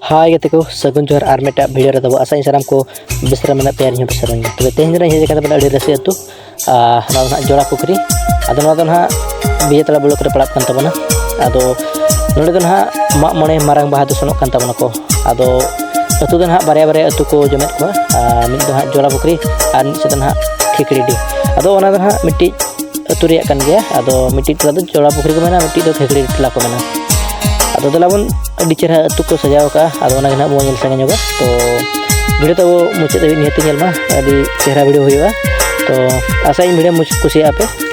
हाय गते को सगुन जोहर आर मेटा वीडियो रे दबो आशा साराम को बिसरा मेना प्यार ᱧ बिसरा तबे तेहन रे हे जगह बना रसी अतु ना जोड़ा पुखरी आदो ना ना बिये तला बुलो करे पड़ात कान तबना आदो नोडे दो ना मा मणे मारंग बाहा दो सनोक कान तबना को आदो अतु दो ना बारे बारे अतु को जमेत को मिद दो ना जोड़ा पुखरी आर मिद से ना ठिकड़ी डी आदो ओना दो ना मिट्टी अतु रे कान गया आदो मिट्टी तला दो जोड़ा पुखरी को मेना मिट्टी दो ठिकड़ी तला को मेना आदो दलाबन अड़ी चेहरा अतु को सजाव का आदो ओना गना बो नेल संगे जोगा तो वीडियो तो मुचाद निहत नेल मा अड़ी चेहरा वीडियो हुआ तो आशा इन वीडियो मुझ कुछ पे